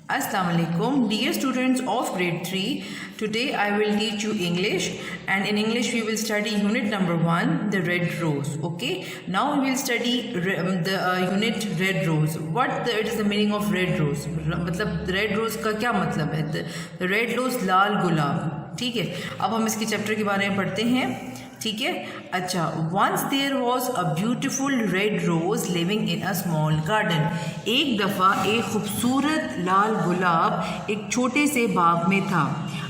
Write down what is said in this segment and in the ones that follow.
Assalamu alaikum, dear students of grade 3. Today I will teach you English, and in English we will study unit number 1, the red rose. Okay, now we will study the unit red rose. It is the meaning of red rose? मतलब red rose का क्या मतलब है? The red rose लाल गुलाब. ठीक है, अब हम इसके चैप्टर के बारे में पढ़ते हैं. ठीक है, अच्छा. Once there was a beautiful red rose living in a small garden. एक दफ़ा एक खूबसूरत लाल गुलाब एक छोटे से बाग में था.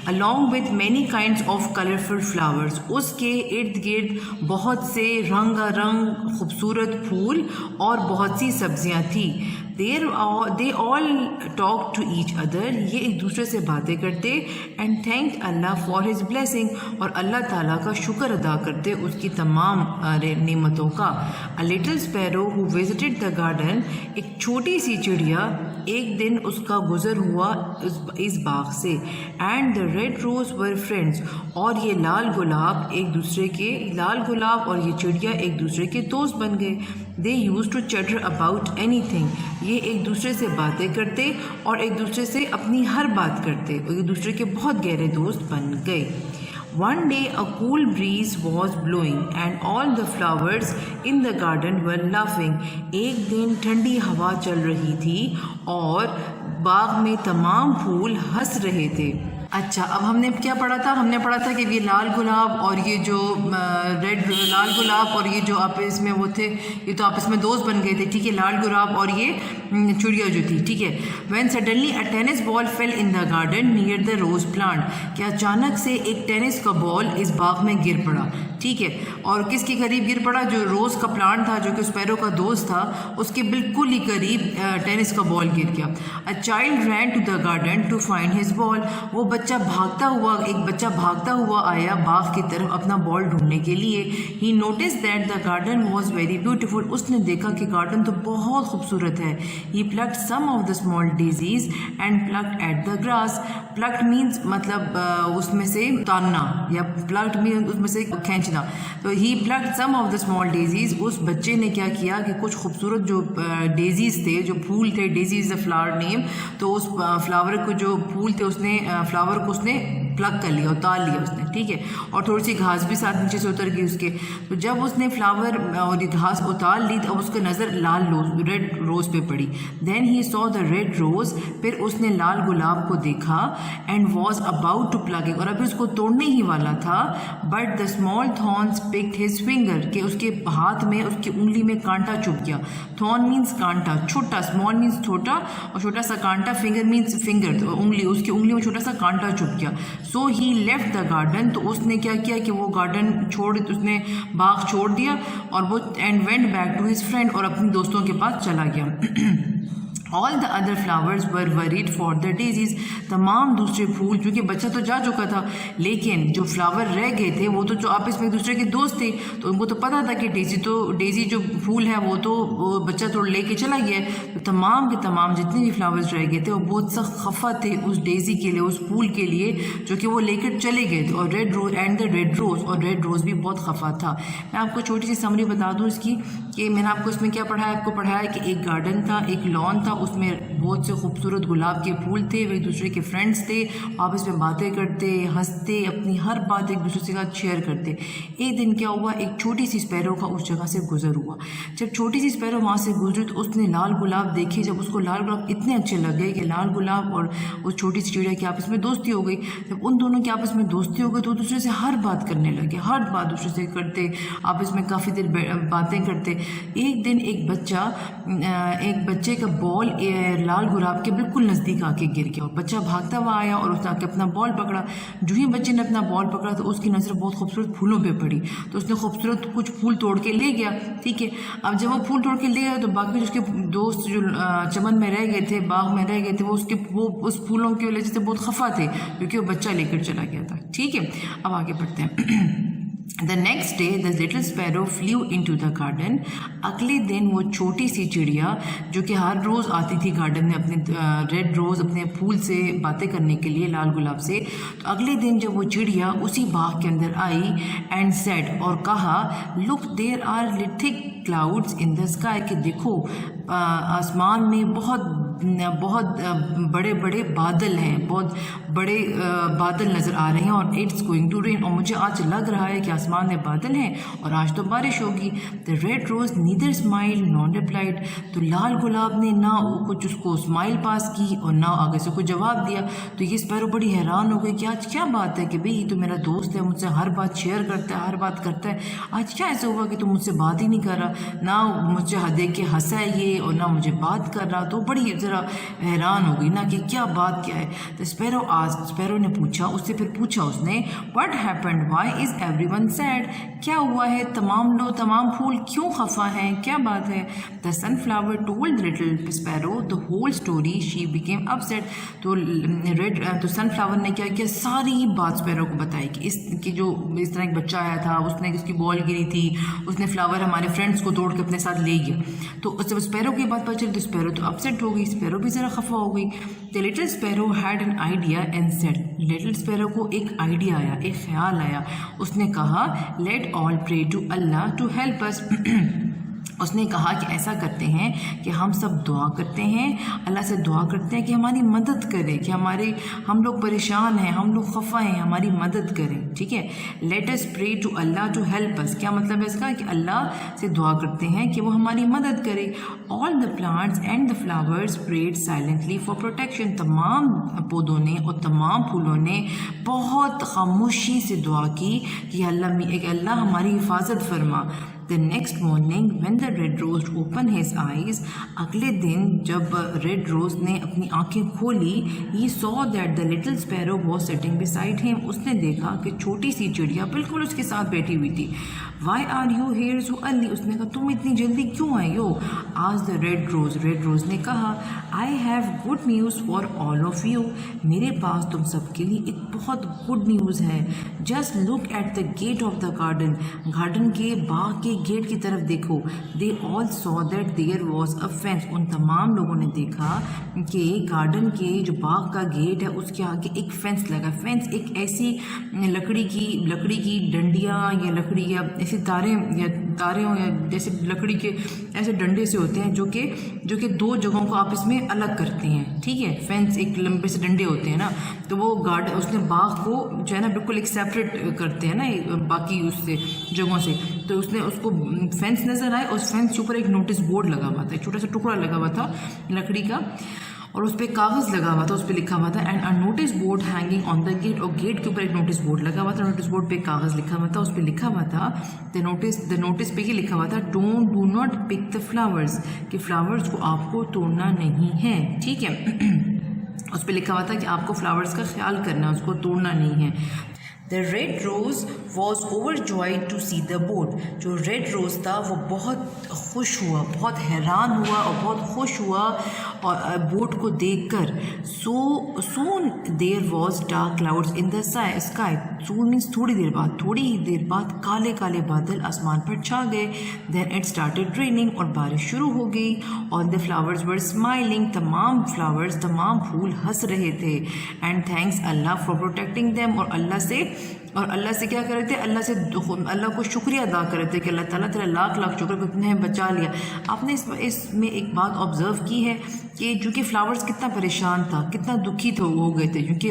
Along with many kinds of colourful flowers. उसके इर्द गिर्द बहुत से रंगारंग खूबसूरत फूल और बहुत सी सब्जियां थी. They all talk to each other. ये एक दूसरे से बातें करते. And thank Allah for his blessing. और अल्लाह ताला का शुक्र अदा करते उसकी तमाम नेमतों का. A little sparrow who visited the garden. एक छोटी सी चिड़िया एक दिन उसका गुजर हुआ इस बाग से. And the red rose were friends. और ये लाल गुलाब और ये चिड़िया एक दूसरे के दोस्त बन गए. They use to chatter about anything. ये एक दूसरे से बातें करते और एक दूसरे से अपनी हर बात करते और एक दूसरे के बहुत गहरे दोस्त बन गए. One day a cool breeze was blowing and all the flowers in the garden were laughing. एक दिन ठंडी हवा चल रही थी और बाग में तमाम फूल हंस रहे थे. अच्छा, अब हमने क्या पढ़ा था? हमने पढ़ा था कि ये लाल गुलाब और ये जो लाल गुलाब और ये जो आपस में वो थे, ये तो आपस में दोस्त बन गए थे. ठीक है, लाल गुलाब और ये चिड़िया जो थी. ठीक है. When suddenly a tennis ball fell in the garden near the rose plant. कि अचानक से एक टेनिस का बॉल इस बाग में गिर पड़ा. ठीक है, और किसके करीब गिर पड़ा? जो रोज़ का प्लांट था, जो कि स्पैरो का दोस्त था, उसके बिल्कुल ही करीब टेनिस का बॉल गिर गया. A child ran to the garden to find his ball. एक बच्चा भागता हुआ आया बाग की तरफ अपना बॉल ढूंढने के लिए. He noticed that the garden was very beautiful. उसने देखा कि गार्डन तो बहुत खूबसूरत है. He plucked some of the small daisies and plucked at the grass. Plucked means मतलब उसमें से उतारना, या प्लक्ड मीन्स उसमें से खींचना. तो he plucked some of the small daisies. उस बच्चे ने क्या किया कि कुछ खूबसूरत जो डेजीज थे, जो फूल थे, Daisy is the flower name, तो उस फ्लावर को जो फूल थे उसने प्लग कर लिया, उतार लिया उसने. ठीक है, और थोड़ी सी घास भी साथ नीचे से उतर गई उसके. तो जब उसने फ्लावर और ये घास उतार ली तो अब उसकी नज़र रेड रोज पे पड़ी. Then he saw the red rose. फिर उसने लाल गुलाब को देखा. And was about to pluck it. और अभी उसको तोड़ने ही वाला था. But the small thorns picked his finger. के उसके हाथ में, उसकी उंगली में कांटा चुभ गया. थॉर्न मीन्स कांटा, छोटा. स्मॉल मीन्स छोटा और छोटा सा कांटा. फिंगर मीन्स फिंगर, तो उंगली. उसकी उंगली में छोटा सा कांटा चुभ गया. सो ही लेफ्ट द गार्डन. तो उसने क्या किया कि वो उसने बाग छोड़ दिया और वो and went back to his friend. और अपने दोस्तों के पास चला गया. All the other flowers were worried for the daisies. तमाम दूसरे फूल, क्योंकि बच्चा तो जा चुका था, लेकिन जो फ्लावर रह गए थे वो तो जो आपस में एक दूसरे के दोस्त थे, तो उनको तो पता था कि डेजी जो फूल है वो बच्चा तो लेके चला गया है. तो तमाम के तमाम जितने भी फ्लावर्स रह गए थे वो बहुत सख्त खफा थे उस डेजी के लिए, उस फूल के लिए जो कि वो लेकर चले गए थे. और रेड रोज भी बहुत खफा था. मैं आपको छोटी सी समरी बता दूँ इसकी, कि मैंने आपको इसमें क्या पढ़ाया. आपको पढ़ाया कि एक गार्डन था, एक लॉन था, उसमें बहुत से खूबसूरत गुलाब के फूल थे. वे एक दूसरे के फ्रेंड्स थे, आपस में बातें करते, हंसते, अपनी हर बात एक दूसरे के साथ शेयर करते. एक दिन क्या हुआ, एक छोटी सी स्पैरो का उस जगह से गुजर हुआ. जब छोटी सी स्पैरो वहाँ से गुजरी तो उसने लाल गुलाब देखे. जब उसको लाल गुलाब इतने अच्छे लग गए कि लाल गुलाब और उस छोटी सी चिड़िया की आपस में दोस्ती हो गई. जब उन दोनों की आपस में दोस्ती हो गई तो दूसरे से हर बात करने लगे, हर बात दूसरे से करते, आपस में काफ़ी देर बातें करते. एक दिन एक बच्चे का बॉल लाल गुलाब के बिल्कुल नज़दीक आके गिर गया. बच्चा भागता हुआ आया और उसने आके अपना बॉल पकड़ा. जो ही बच्चे ने अपना बॉल पकड़ा तो उसकी नज़र बहुत खूबसूरत फूलों पे पड़ी. तो उसने खूबसूरत कुछ फूल तोड़ के ले गया. ठीक है, अब जब वो फूल तोड़ के ले गया तो बाकी उसके दोस्त जो चमन में रह गए थे, बाग में रह गए थे, वो उस फूलों की वजह से बहुत खफा थे, क्योंकि वो बच्चा लेकर चला गया था. ठीक है, अब आगे बढ़ते हैं. The next day the little sparrow flew into the garden. अगले दिन वो छोटी सी चिड़िया जो कि हर रोज़ आती थी गार्डन में अपने रेड रोज़ अपने फूल से बातें करने के लिए, लाल गुलाब से, तो अगले दिन जब वो चिड़िया उसी बाग के अंदर आई एंड सेड, और कहा, look there are thick clouds in the sky, कि देखो आसमान में बहुत बहुत बड़े बड़े बादल हैं, बहुत बड़े बादल नज़र आ रहे हैं और इट्स गोइंग टू रेन, और मुझे आज लग रहा है कि आसमान में बादल हैं और आज तो बारिश होगी। The red rose neither smile nor replied, तो लाल गुलाब ने ना कुछ उसको स्माइल पास की और ना आगे से कोई जवाब दिया। तो ये स्पैरो बड़ी हैरान हो गई कि आज क्या बात है कि भाई ये तो मेरा दोस्त है, मुझसे हर बात शेयर करता है, हर बात करता है, आज क्या ऐसा हुआ कि तुम मुझसे बात ही नहीं कर रहा, ना मुझे देख के हंसा है ये और ना मुझे बात कर रहा। तो बड़ी ज़रा हैरान हो गई ना कि क्या बात क्या है। तो स्पैरो ने पूछा, उससे फिर पूछा उसने, what happened, why is everyone sad, क्या हुआ है, तमाम फूल क्यों खफा हैं, क्या बात है। The sunflower told little sparrow the whole story, she became upset, तो सनफ्लावर ने क्या किया, सारी बात स्पैरो को बताई कि इस तरह एक बच्चा आया था, उसने उसकी बॉल गिरी थी, उसने फ्लावर हमारे फ्रेंड्स को तोड़ के अपने साथ ले गया। तो जब स्पैरो की बात पता चली तो स्पैरो तो अपसेट हो गई, स्पैरो भी ज़रा खफा हो गई। The little sparrow had an idea and said, little sparrow को एक आइडिया आया, एक ख्याल आया, उसने कहा, let all pray to Allah to help us. उसने कहा कि ऐसा करते हैं कि हम सब दुआ करते हैं, अल्लाह से दुआ करते हैं कि हमारी मदद करे, कि हम लोग परेशान हैं, हम लोग खफा हैं, हमारी मदद करें, ठीक है। Let us pray to Allah to help us, क्या मतलब है इसका, कि अल्लाह से दुआ करते हैं कि वो हमारी मदद करे। All the plants and the flowers prayed silently for protection, तमाम पौधों ने और तमाम फूलों ने बहुत खामोशी से दुआ की कि अल्लाह हमारी हिफाजत फरमा। The next morning when the red rose opened his eyes, अगले दिन जब रेड रोज ने अपनी आंखें खोली, he saw that the little sparrow was sitting beside him, उसने देखा कि छोटी सी चिड़िया बिल्कुल उसके साथ बैठी हुई थी। Why are you here so early, उसने कहा तुम इतनी जल्दी क्यों आई हो। Asked the red rose ने कहा, I have good news for all of you, मेरे पास तुम सबके लिए एक बहुत गुड न्यूज़ है। Just look at the gate of the garden के बाग के गेट की तरफ देखो। They all saw that there was a fence, उन तमाम लोगों ने देखा कि गार्डन के जो बाग का गेट है उसके आगे एक फेंस लगा। फेंस एक ऐसी लकड़ी की डंडियाँ या लकड़ी या ऐसे तारे हो या जैसे लकड़ी के ऐसे डंडे से होते हैं जो कि दो जगहों को आपस में अलग करते हैं, ठीक है। फेंस एक लंबे से डंडे होते हैं ना, तो वो उसने बाग को जो है ना बिल्कुल एक सेपरेट करते हैं ना बाकी उससे जगहों से। तो उसने उसको फेंस नज़र आए, उस फेंस के ऊपर एक नोटिस बोर्ड लगा हुआ था, एक छोटा सा टुकड़ा लगा हुआ था लकड़ी का, और उस पर कागज़ लगा हुआ था, उस पर लिखा हुआ था and a notice board hanging on the gate, और गेट के ऊपर एक नोटिस बोर्ड लगा हुआ था, नोटिस बोर्ड पे कागज़ लिखा हुआ था, उस पर लिखा हुआ था द नोटिस पे ही लिखा हुआ था, do not pick the flowers, कि फ्लावर्स को आपको तोड़ना नहीं है, ठीक है। उस पर लिखा हुआ था कि आपको फ्लावर्स का ख्याल करना है, उसको तोड़ना नहीं है। The red rose was overjoyed to see the boat, जो रेड रोज़ था वो बहुत खुश हुआ, बहुत हैरान हुआ और बहुत खुश हुआ और बोट को देखकर। soon there was dark clouds in the sky, soon means थोड़ी ही देर बाद काले काले बादल आसमान पर छा गए। then it started raining, और बारिश शुरू हो गई। all the flowers were smiling, तमाम फूल हंस रहे थे। and thanks Allah for protecting them, और अल्लाह से क्या कर रहे थे, अल्लाह को शुक्रिया अदा कर रहे थे कि अल्लाह ताला तेरा लाख शुक्र कि तुमने बचा लिया। आपने इसमें एक बात ऑब्ज़र्व की है कि चूँकि फ्लावर्स कितना परेशान था, कितना दुखी हो गए थे, क्योंकि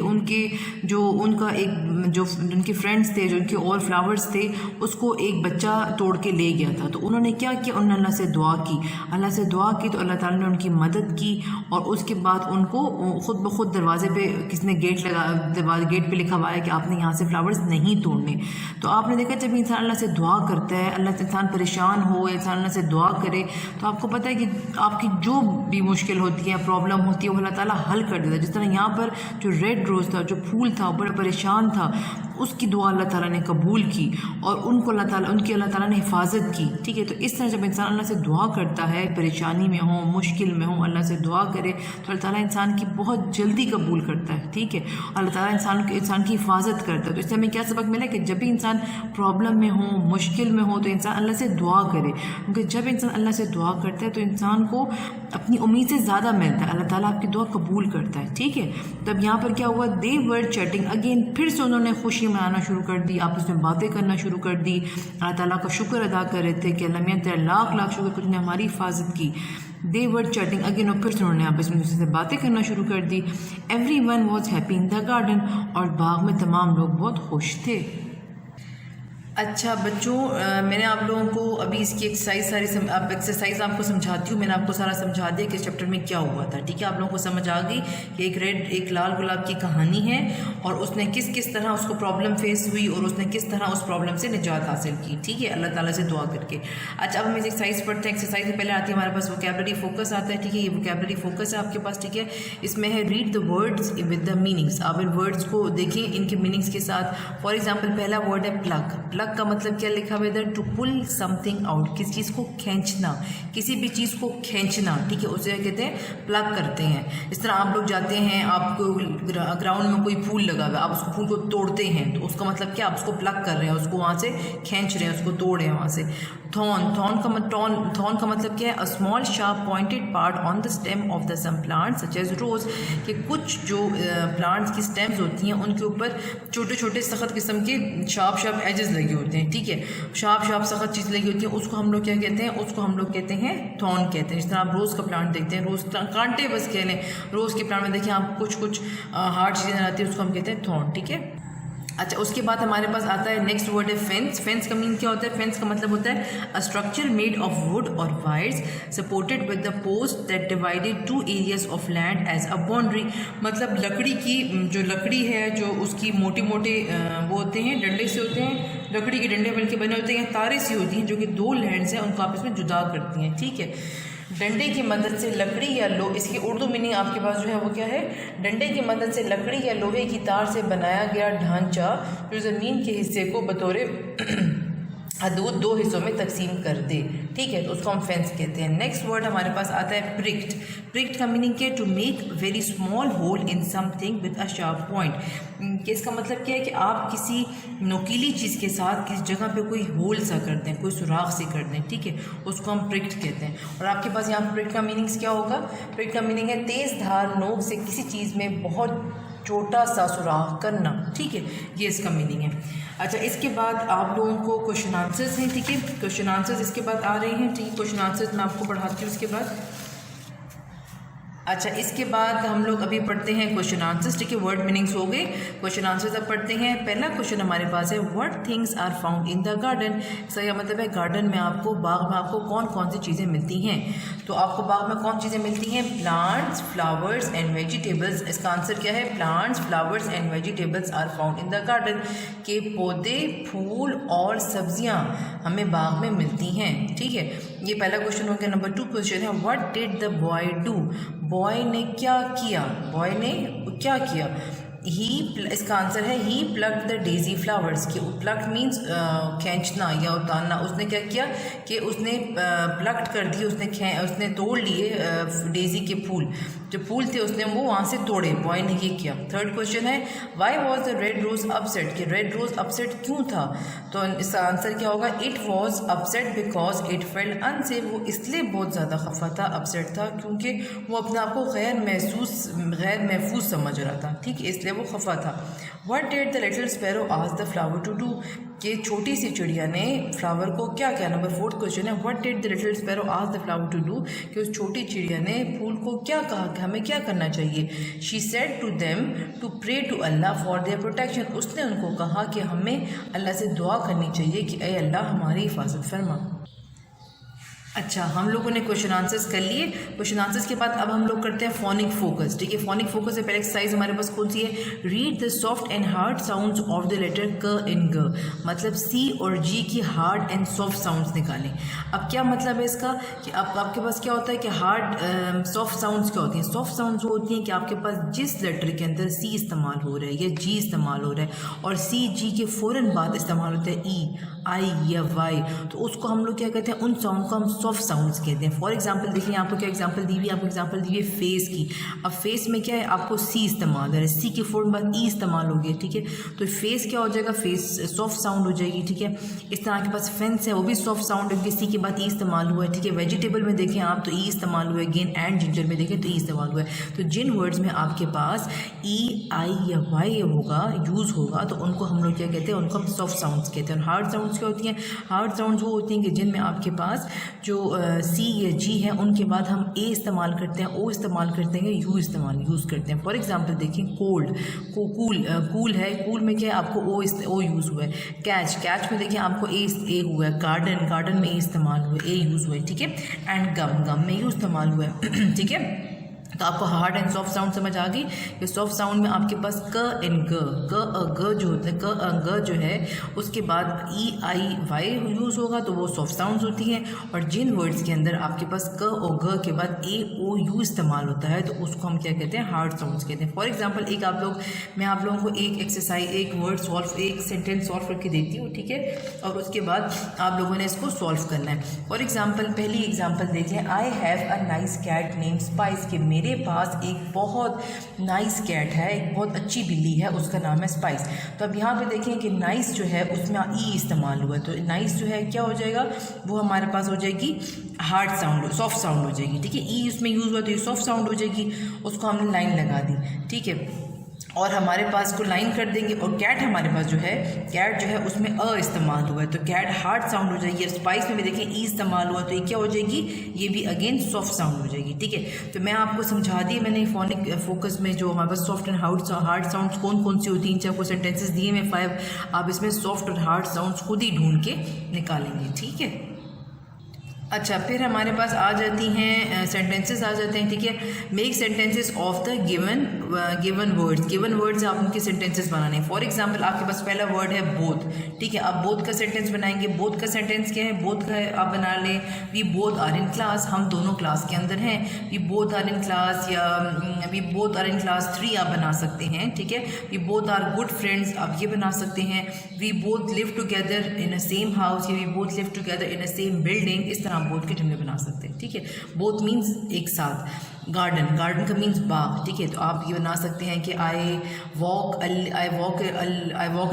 उनके फ्रेंड्स थे, जो उनके और फ्लावर्स थे, उसको एक बच्चा तोड़ के ले गया था। तो उन्होंने क्या किया, उन्होंने अल्लाह से दुआ की तो अल्लाह ताला ने उनकी मदद की, और उसके बाद उनको खुद ब खुद दरवाजे पे किसने गेट पे लिखा हुआ है कि आपने यहाँ से फ्लावर्स नहीं तोड़ने। तो आपने देखा जब इंसान अल्लाह से दुआ करता है, अल्लाह से इंसान परेशान हो, इंसान अल्लाह से दुआ करे, तो आपको पता है कि आपकी जो भी मुश्किल होती है, प्रॉब्लम होती है, वो अल्लाह ताला हल कर देता है। जिस तरह यहाँ पर जो रेड रोज़ था, जो फूल था, वो बड़ा परेशान था, उसकी दुआ अल्लाह ताला ने कबूल की और उनकी अल्लाह ताला ने हिफाजत की, ठीक है। तो इस तरह जब इंसान अल्लाह से दुआ करता है, परेशानी में हो, मुश्किल में हो, अल्लाह से दुआ करे तो अल्लाह ताला इंसान की बहुत जल्दी कबूल करता है, ठीक है। अल्लाह ताला इंसान की हिफाजत करता है। तो इससे हमें क्या सबक मिला कि जब भी इंसान प्रॉब्लम में हो, मुश्किल में हो, तो इंसान अल्लाह से दुआ करे, क्योंकि जब इंसान अल्लाह से दुआ करता है तो इंसान को अपनी उम्मीद से ज़्यादा मिलता है, अल्लाह ताला आपकी दुआ कबूल करता है, ठीक है। तब यहाँ पर क्या हुआ, दे वर चैटिंग अगेन, फिर से उन्होंने खुशी मनाना शुरू कर दी, आपस में बातें करना शुरू कर दी, अल्लाह ताला का शुक्र अदा कर रहे थे कि अल्लाह मियाँ तेरा लाख शुक्र कि तुमने हमारी हिफाजत की। दे वर चैटिंग अगेन, और फिर से उन्होंने आपस में दूसरे से बातें करना शुरू कर दी। Everyone was happy in the garden, और बाग में तमाम लोग बहुत खुश थे। अच्छा बच्चों, मैंने आप लोगों को अभी इसकी एक्सरसाइज अब एक्सरसाइज आपको समझाती हूँ। मैंने आपको सारा समझा दिया कि इस चैप्टर में क्या हुआ था, ठीक है। आप लोगों को समझ आ गई कि एक लाल गुलाब की कहानी है और उसने किस किस तरह उसको प्रॉब्लम फेस हुई और उसने किस तरह उस प्रॉब्लम से निजात हासिल की, ठीक है, अल्लाह ताला से दुआ करके। अच्छा अब हम इस एक्सरसाइज पढ़ते हैं। एक्सरसाइज से पहले आती है हमारे पास वोकैबुलरी फोकस आता है, ठीक है। ये वोकैबुलरी फोकस है आपके पास, ठीक है। इसमें है read the words with the meanings. आप इन वर्ड्स को देखें इनके मीनिंग्स के साथ। फॉर एग्जाम्पल पहला वर्ड है प्लग। प्लग का मतलब क्या लिखा हुआ है इधर? टू पुल समथिंग आउट, किसी चीज़ को खींचना, किसी भी चीज़ को खींचना, ठीक है, उसे कहते हैं प्लग करते हैं। इस तरह आप लोग जाते हैं, आपको ग्राउंड में कोई फूल लगा हुआ है, आप उसको फूल को तोड़ते हैं, तो उसका मतलब क्या? आप उसको प्लग कर रहे हैं, उसको वहाँ से खींच रहे हैं, उसको तोड़ रहे हैं वहाँ से। थॉर्न थॉर्न का मतलब क्या है? A small sharp pointed part on the stem of the some plants such as rose, कि कुछ जो प्लांट्स की स्टेम्स होती हैं उनके ऊपर छोटे छोटे सख्त किस्म के शार्प एजेस लगे होते हैं, ठीक है। शार्प सख्त चीज़ लगी होती है, उसको हम लोग क्या कहते हैं? उसको हम लोग कहते हैं थॉर्न कहते हैं। जिस तरह आप रोज़ का प्लांट देखते हैं, रोज़ कांटे बस कह लें, रोज़ के प्लांट में देखिए आप कुछ हार्ड चीज़ें आती है, उसको हम कहते हैं थॉर्न, ठीक है। अच्छा उसके बाद हमारे पास आता है नेक्स्ट वर्ड है फेंस। फेंस का मीन क्या होता है? फेंस का मतलब होता है a structure made of wood और wires supported with the post that divided two areas of land as a boundary. मतलब लकड़ी की जो लकड़ी है, जो उसकी मोटे वो होते हैं, डंडे से होते हैं, लकड़ी के डंडे मिलकर बने होते हैं, तारे सी होती हैं जो कि दो लैंड्स हैं उनको आपस में जुदा करती हैं, ठीक है। डंडे की मदद से लकड़ी या इसकी उर्दू मीनिंग आपके पास जो है वो क्या है? डंडे की मदद से लकड़ी या लोहे की तार से बनाया गया ढांचा जो ज़मीन के हिस्से को बतौर हदूद दो हिस्सों में तकसीम कर दे, ठीक है, तो उसको हम फेंस कहते हैं। नेक्स्ट वर्ड हमारे पास आता है प्रिक्ट। प्रिक्ट का मीनिंग क्या है? To make very small hole in something with a sharp point, कि इसका मतलब क्या है कि आप किसी नोकीली चीज़ के साथ किसी जगह पे कोई होल सा कर दें, कोई सुराख से कर दें, ठीक है, उसको हम प्रिक्ट कहते हैं। और आपके पास यहाँ प्रिक्ट का मीनिंग्स क्या होगा? प्रिक्ट का मीनिंग है तेज़ धार नोक से किसी चीज़ में बहुत छोटा सा सुराख करना, ठीक है, ये इसका मीनिंग है। अच्छा इसके बाद आप लोगों को क्वेश्चन आंसर्स हैं, ठीक है, क्वेश्चन आंसर्स इसके बाद आ रहे हैं, ठीक है। क्वेश्चन आंसर्स मैं आपको पढ़ाती हूँ इसके बाद। अच्छा इसके बाद हम लोग अभी पढ़ते हैं क्वेश्चन आंसर्स, ठीक है। वर्ड मीनिंग्स हो गए, क्वेश्चन आंसर्स अब पढ़ते हैं। पहला क्वेश्चन हमारे पास है what things are found in the garden. इसका यह मतलब है गार्डन में आपको, बाग में आपको कौन कौन सी चीज़ें मिलती हैं। तो आपको बाग में कौन चीज़ें मिलती हैं? Plants, flowers and vegetables. इसका आंसर क्या है? Plants, flowers and vegetables are found in the garden, के पौधे, फूल और सब्जियाँ हमें बाग में मिलती हैं, ठीक है। ये पहला क्वेश्चन हो गया। नंबर 2 क्वेश्चन है what did the boy do. Boy ने क्या किया? बॉय ने क्या किया? इसका आंसर है ही प्लग्ड द डेजी फ्लावर्स। कि प्लग्ड मीन्स खींचना या उतारना। उसने क्या किया कि उसने प्लग्ड कर दिए, उसने तोड़ लिए डेजी के फूल, जो फूल थे उसने वो वहाँ से तोड़े, बॉय ने ये किया। थर्ड क्वेश्चन है why was the red rose upset. कि रेड रोज अपसेट क्यों था? तो इसका आंसर क्या होगा? It was upset because it felt unsafe. वो इसलिए बहुत ज़्यादा खफा था, अपसेट था, क्योंकि वो अपने आप को गैर महफूज समझ रहा था, ठीक है, इसलिए वो खफा था। What did the little sparrow asked the flower to do. कि छोटी सी चिड़िया ने फ्लावर को क्या किया। नंबर 4 क्वेश्चन है what did the little sparrow asked the flower to do. कि उस छोटी चिड़िया ने फूल को क्या कहा कि हमें क्या करना चाहिए। She said to them to pray to Allah for their protection. उसने उनको कहा कि हमें अल्लाह से दुआ करनी चाहिए कि ऐ अल्लाह हमारी हिफाजत फरमा। अच्छा हम लोगों ने क्वेश्चन आंसर्स कर लिए। क्वेश्चन आंसर्स के बाद अब हम लोग करते हैं फोनिक फोकस, ठीक है। फोनिक फोकस से पहले एक्सरसाइज हमारे पास कौन सी है? Read the soft and hard sounds of the letter क इन ग। मतलब सी और जी की हार्ड एंड सॉफ्ट साउंड्स निकालें। अब क्या मतलब है इसका कि आपके पास क्या होता है कि हार्ड सॉफ्ट साउंड्स क्या होती हैं? सॉफ्ट साउंड्स वो होती हैं कि आपके पास जिस लेटर के अंदर सी इस्तेमाल हो रहा है या जी इस्तेमाल हो रहा है और सी जी के फ़ौरन बाद इस्तेमाल होता है ई, आई या वाई, तो उसको हम लोग क्या कहते हैं? उन साउंड को हम सॉफ्ट साउंड्स कहते हैं। फॉर एग्जांपल देखिए आपको क्या एग्जांपल दी हुई है। आपको एग्जांपल दी हुई है फेस की। अब फेस में क्या है? आपको सी इस्तेमाल है, सी के फ़ौरन बाद ई इस्तेमाल हो गया, ठीक है। तो फेस क्या हो जाएगा? फेस सॉफ्ट साउंड हो जाएगी, ठीक है। इस तरह के पास फेंस है, वो भी सॉफ्ट साउंड है, सी के बाद ई इस्तेमाल हुआ है, ठीक है। वेजिटेबल में देखें आप तो ई इस्तेमाल हुआ है, गेन एंड जिंजर में देखें तो ई इस्तेमाल हुआ है। तो जिन वर्ड्स में आपके पास ई, आई या वाई होगा, यूज़ होगा, तो उनको हम लोग क्या कहते हैं? उनको हम सॉफ्ट साउंड्स कहते हैं। और हार्ड साउंड्स साउंड्स क्या होती हैं? हार्ड साउंड्स वो होती हैं कि जिनमें आपके पास जो सी या जी है उनके बाद हम ए इस्तेमाल करते हैं, ओ इस्तेमाल करते हैं, यू यूज़ करते हैं। फॉर एग्जांपल देखिए कोल्ड को कूल है, कूल में क्या है आपको ओ यूज़ हुआ है। कैच में देखिए आपको ए हुआ है। गार्डन में ए इस्तेमाल हुआ है, ए यूज़ हुआ है, ठीक है। एंड गम में यू इस्तेमाल हुआ है, ठीक है। तो आपको हार्ड एंड सॉफ्ट साउंड समझ आ गई। ये सॉफ्ट साउंड में आपके पास क एंड ग जो होता है, ग जो है उसके बाद ई आई वाई यूज़ होगा तो वो सॉफ्ट साउंड्स होती हैं। और जिन वर्ड्स के अंदर आपके पास क और ग के बाद ए ओ यू इस्तेमाल होता है तो उसको हम क्या कहते हैं? हार्ड साउंड्स कहते हैं। फॉर एग्जाम्पल मैं आप लोगों को एक एक्सरसाइज, एक सेंटेंस सॉल्व करके देती हूँ, ठीक है, और उसके बाद आप लोगों ने इसको सॉल्व करना है। फॉर एग्जाम्पल पहली एग्जाम्पल देखें, I have a nice cat name Spice, के मेरे पास एक बहुत नाइस कैट है, एक बहुत अच्छी बिल्ली है, उसका नाम है स्पाइस। तो अब यहाँ पे देखें कि नाइस जो है उसमें ई इस्तेमाल हुआ है, तो नाइस जो है क्या हो जाएगा? वो हमारे पास हो जाएगी हार्ड साउंड, सॉफ्ट साउंड हो जाएगी, ठीक है। ई उसमें यूज़ हुआ तो ये सॉफ्ट साउंड हो जाएगी, उसको हमने लाइन लगा दी, ठीक है। और हमारे पास को लाइन कर देंगे। और कैट हमारे पास जो है, कैट जो है उसमें अ इस्तेमाल हुआ है तो कैट हार्ड साउंड हो जाएगी। स्पाइस में भी देखें ई इस्तेमाल हुआ तो ये क्या हो जाएगी? ये भी अगेन सॉफ्ट साउंड हो जाएगी, ठीक है। तो मैं आपको समझा दी, मैंने फोनिक फोकस में जो हमारे पास सॉफ्ट एंड हार्ड साउंड्स कौन सी होती हैं, चाहे आपको सेंटेंसेस दिए में 5, आप इसमें सॉफ्ट और हार्ड साउंड्स खुद ही ढूंढ के निकालेंगे, ठीक है। अच्छा, फिर हमारे पास आ जाती हैं सेंटेंसेस आ जाते हैं, ठीक है। Make sentences of the given words आप उनके सेंटेंसेस बनाने हैं। फॉर एग्जांपल आपके पास पहला वर्ड है बोथ, ठीक है। आप बोथ का सेंटेंस बनाएंगे। बोथ का सेंटेंस क्या है? बोथ का आप बना लें, we both are in class, हम दोनों क्लास के अंदर हैं। We both are in class, या we both are in class 3 आप बना सकते हैं, ठीक है। We both are good friends आप ये बना सकते हैं। We both live together in a same house, या we both live together in a same building, इस तरह बोथ के जुमले बना सकते हैं, ठीक है। बोथ मीन्स एक साथ। गार्डन का मीन्स बाग, ठीक है। तो आप ये बना सकते हैं कि I walk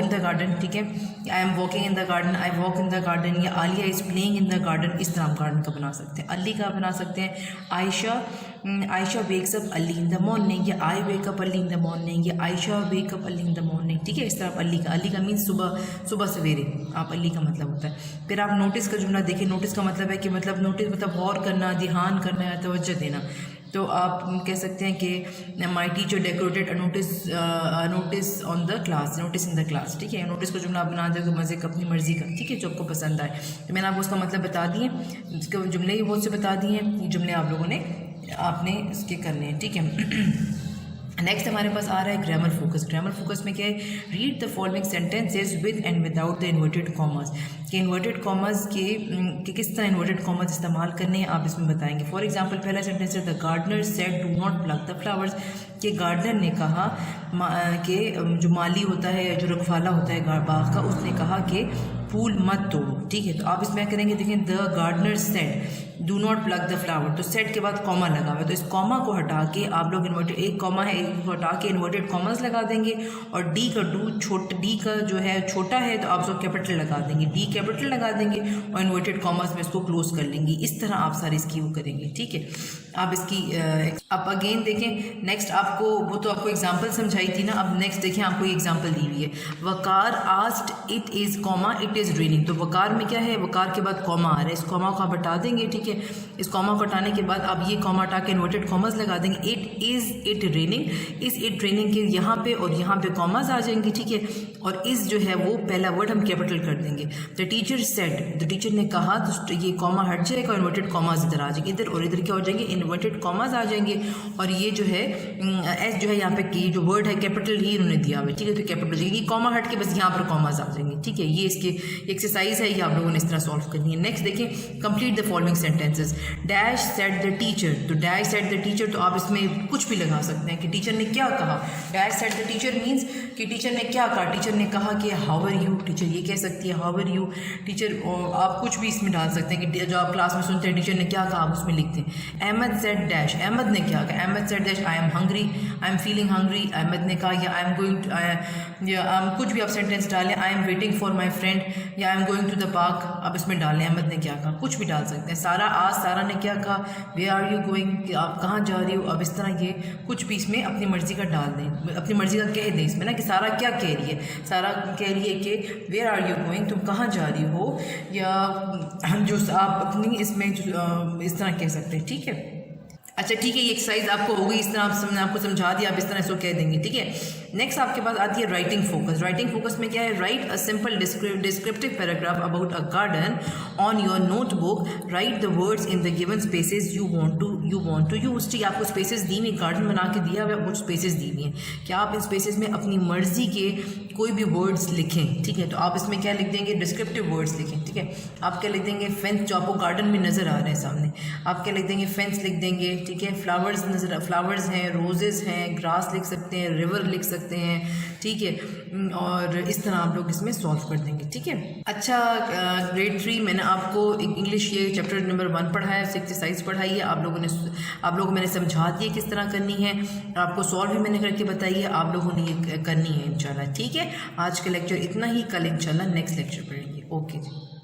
in the garden, ठीक है। I am walking in the garden, I walk in the garden, या Aaliya is playing in the garden, इस तरह आप गार्डन का बना सकते हैं। अली का बना सकते हैं, Ayesha wakes up early in the morning, या I wake up early in the morning, या Ayesha wake up early in the morning, ठीक है। इस तरह आप अली का मीन्स सुबह सवेरे, आप अली का मतलब होता है। फिर आप नोटिस का जुमला देखिए। नोटिस का मतलब है कि नोटिस मतलब गौर करना, ध्यान करना या तवज्जो देना। तो आप कह सकते हैं कि my teacher decorated a notice on the class, notice in the class, ठीक है। नोटिस को जुमला आप बना दे मज़े का, अपनी मर्जी का, ठीक है, जो आपको पसंद आए। तो मैंने आपको उसका मतलब बता दिए, इसके जुमले ही बहुत से बता दिए हैं। ये जुमले आप लोगों ने आपने इसके करने हैं, ठीक है। नेक्स्ट हमारे पास आ रहा है ग्रामर फोकस। ग्रामर फोकस में क्या है? Read the following sentences with and without the inverted commas, कि इन्वर्टेड कॉमर्स के किस तरह इन्वर्टेड कॉमर्स इस्तेमाल करने हैं आप इसमें बताएंगे। फॉर एग्जांपल पहला सेंटेंस है the gardener said do not pluck the flowers, कि गार्डनर ने कहा कि जो माली होता है, जो रखवाला होता है बाग का, उसने कहा कि फूल मत तोड़ो, ठीक है। तो आप इसमें करेंगे, देखें the gardener said do not pluck the flower, तो सेड के बाद कॉमा लगा हुआ है, तो इस कॉमा को हटा के आप लोग इन्वर्टेड, एक कॉमा है, एक को हटा के इन्वर्टेड कॉमर्स लगा देंगे। और डी का जो है छोटा है तो आप सब कैपिटल लगा देंगे, डी कैपिटल लगा देंगे और इन्वर्टेड कॉमर्स में इसको क्लोज कर लेंगे। इस तरह आप सारी इसकी वो करेंगे, ठीक है। आप इसकी आप अगेन देखें। नेक्स्ट आपको वो तो आपको एग्जाम्पल समझाई थी ना, अब नेक्स्ट देखें आपको ये एग्जाम्पल दी हुई है। Waqar asked it is comma it is raining, तो वकार में क्या है? वकार के बाद कॉमा आ रहा है, इस कॉमा को आप हटा देंगे, ठीक है। इस कॉमा को हटाने के बाद आप ये कॉमा हटा के इन्वर्टेड कॉमर्स लगा देंगे। इट रेनिंग, इस इट रेनिंग के यहाँ पे और यहाँ पे कॉमर्स आ जाएंगे, ठीक है। और इस जो है वो पहला वर्ड हम कैपिटल कर देंगे। The teacher said, the teacher ने कहा, तो ये कॉमा हट जाएगा, इन्वर्टेड कॉमर्स इधर आ जाएंगे, इधर और इधर क्या हो जाएंगे? इन्वर्टेड कॉमर्स आ जाएंगे। और ये जो है एस जो है यहाँ पे की जो वर्ड है कैपिटल ही इन्होंने दिया हुआ है, ठीक है। तो कैपिटल ये कॉमा हट के बस यहाँ पर कॉमर्स आ जाएंगे, ठीक है। ये इसकी एक्सरसाइज है, ये आप लोगों ने इस तरह सॉल्व करनी है। नेक्स्ट देखें, complete the following sentences. Dash said the teacher, तो डैश सेड द टीचर, तो आप इसमें कुछ भी लगा सकते हैं कि टीचर ने क्या कहा। Dash said the teacher means कि टीचर ने क्या कहा। टीचर ने कहा कि हाउ आर यू, टीचर ये कह सकती है हाउ आर यू टीचर। आप कुछ भी इसमें डाल सकते हैं कि जो आप क्लास में सुनते हैं टीचर ने क्या कहा, आप उसमें लिखते हैं। अहमद सेड डैश, अहमद ने क्या कहा। Ahmed said dash I am hungry, I am feeling hungry. Ahmed ने कहा, या आई एम गोइंग, कुछ भी आप सेंटेंस डालें। I am waiting for my friend, या I am going to the park, आप इसमें डालें अहमद ने क्या कहा, कुछ भी डाल सकते हैं। सारा आज सारा ने क्या कहा, वे आर यू गोइंग, कि आप कहाँ जा रही हो। अब इस तरह ये कुछ भी इसमें अपनी मर्ज़ी का डाल दें, अपनी मर्ज़ी का कह दें इसमें ना, कि सारा क्या कह रही है। सारा कह रही है कि वेयर आर यू गोइंग, तुम कहाँ जा रही हो, या जो आप अपनी इसमें इस तरह कह सकते हैं, ठीक है। अच्छा ठीक है, ये एक्सरसाइज आपको हो गई, इस तरह मैंने आपको समझा दिया, आप इस तरह इसको कह देंगे, ठीक है। नेक्स्ट आपके पास आती है राइटिंग फोकस। राइटिंग फोकस में क्या है, write a simple descriptive paragraph about a garden on your notebook, write the words in the given spaces you want to use. ठीक है, आपको स्पेसेस दी हुई, गार्डन बना के दिया हुआ, कुछ स्पेसेस दी हुई हैं, क्या आप इन स्पेसेस में अपनी मर्जी के कोई भी वर्ड्स लिखें, ठीक है। तो आप इसमें क्या लिख देंगे, डिस्क्रिप्टिव वर्ड्स लिखें, ठीक है। आप क्या लिख देंगे, फेंस, जो आपको गार्डन में नज़र आ रहे हैं सामने, आप क्या लिख देंगे, फेंस लिख देंगे, ठीक है। फ्लावर्स नजर, फ्लावर्स हैं, रोजेस हैं, ग्रास लिख सकते हैं, रिवर लिख सकते हैं, ठीक है। और इस तरह आप लोग इसमें सॉल्व कर देंगे, ठीक है। अच्छा, ग्रेड 3 मैंने आपको इंग्लिश ये चैप्टर नंबर 1 पढ़ाया, एक्सरसाइज पढ़ाई है, आप लोगों मैंने समझा दिया किस तरह करनी है, आपको सॉल्व भी मैंने करके बताई है, आप लोगों ने ये करनी है इंशाल्लाह, ठीक है। आज का लेक्चर इतना ही, कल इंशाल्लाह नेक्स्ट लेक्चर पढ़ेंगे। ओके जी।